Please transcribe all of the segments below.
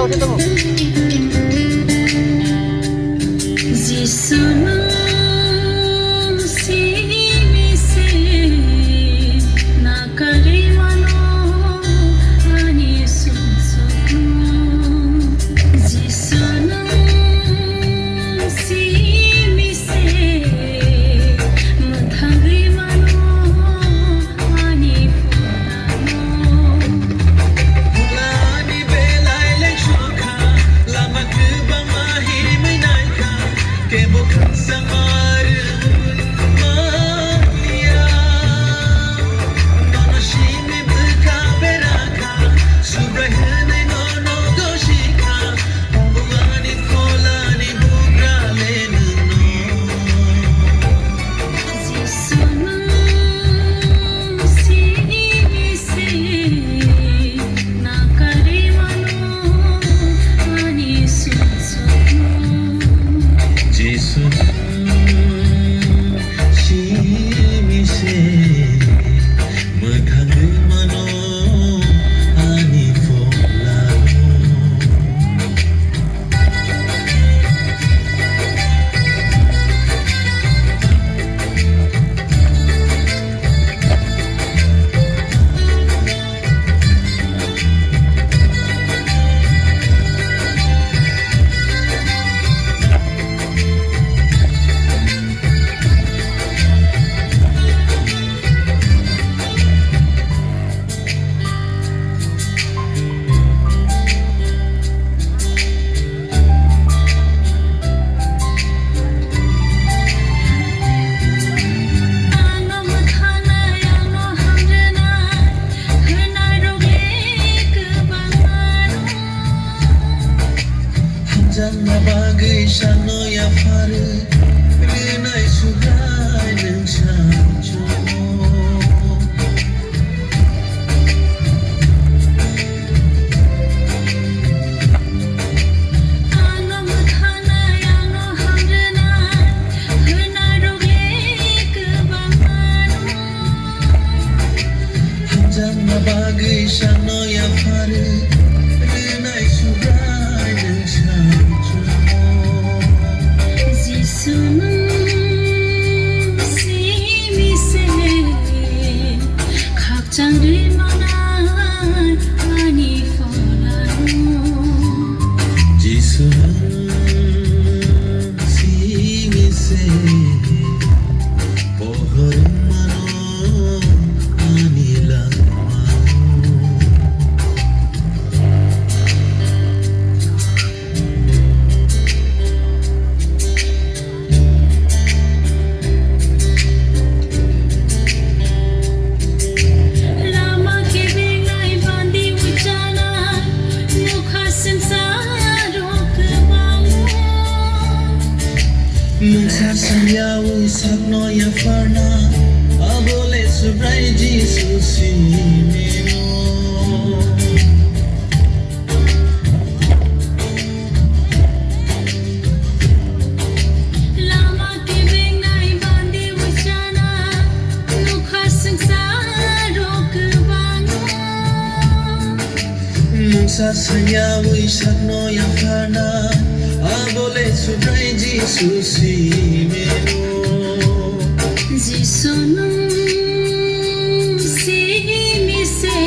kita mo. Jangan bagai sana ya faru renai sugai dan sanjo ano mathana yang no hamdana renai roge kebangano Jangan bagai sana ya faru renai sugai dan sanjo Saya usap no ya farna abole subrai Jesus simeno lama ke beng nai bandi wachana nukha sangsaro kebango saya usap no ya farna abole subrai Jesus simeno Jisonu si mi se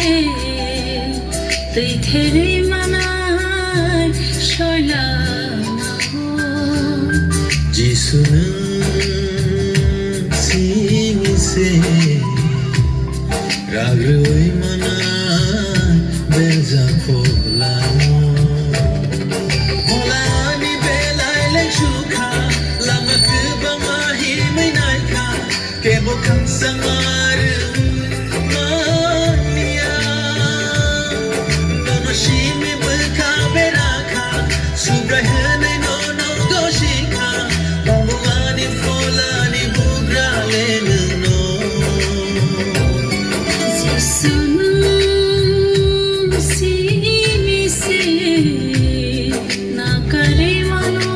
tui there manai shoila na ho Jisonu si mi se ragroi manai belza polano Bukan samaru mania Nono shimi berkaberaka Subrahane nono doshika Babuani folani bugrale no Jisonu si mi se na kare mano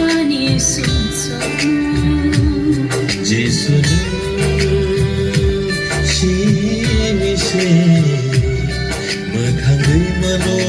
ani sunso Jisonu si mi se berkandai mano